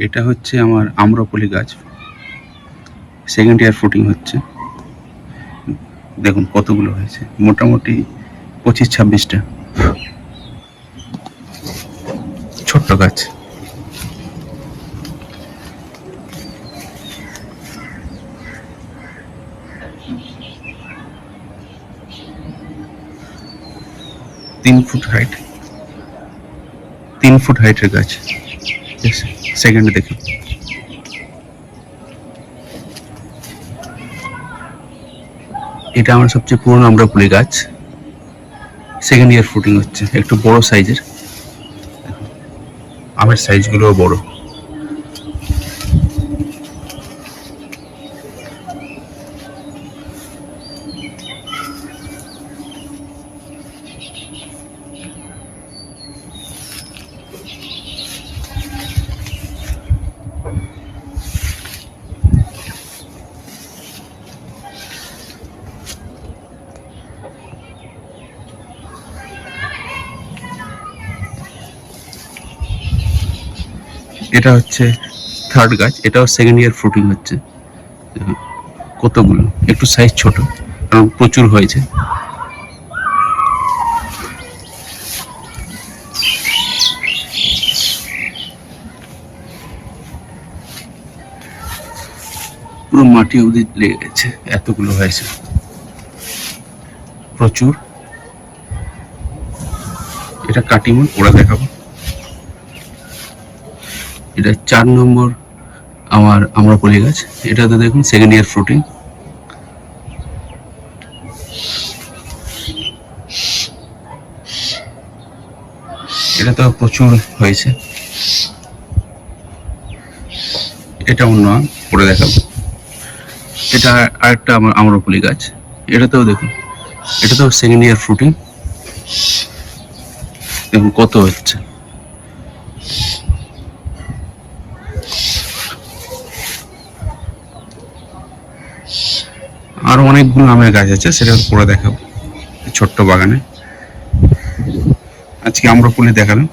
এটা হচ্ছে আমার আম্রপলি গাছ, সেকেন্ড ইয়ার ফ্রুটিং হচ্ছে। দেখুন কতগুলো হয়েছে, মোটামুটি 25-26টা। ছোট্ট গাছ। তিন ফুট হাইটের গাছ। সেকেন্ডে দেখুন, এটা আমার সবচেয়ে পুরনো আম্রপলি গাছ, সেকেন্ড ইয়ার ফ্রুটিং হচ্ছে, একটু বড় সাইজের। আমের সাইজগুলোও বড়। এটা হচ্ছে থার্ড গাছ, এটাও সেকেন্ড ইয়ার ফ্রুটিং হচ্ছে। কতগুলো, একটু সাইজ ছোট কারণ প্রচুর হয়েছে। পুরো মাটি অবধি লেগে গেছে, এতগুলো হয়েছে, প্রচুর। এটা কাটিমন, ওরা দেখাবো। এটা 4 নম্বর আমার আম্রপলি গাছ, এটাতে দেখুন সেকেন্ড ইয়ার ফ্রুটিং। এটা তো প্রচুর হয়েছে। এটা অন্য আম, পরে দেখাবো। এটা আরেকটা আমার আম্রপলি গাছ, এটাতেও দেখুন, এটাতেও সেকেন্ড ইয়ার ফ্রুটিং। দেখুন কত হচ্ছে। আরো অনেকগুলো আমের গাছ আছে, সেটা পরে দেখাবো ছোট্ট বাগানে। আজকে আম্রপলি দেখালাম।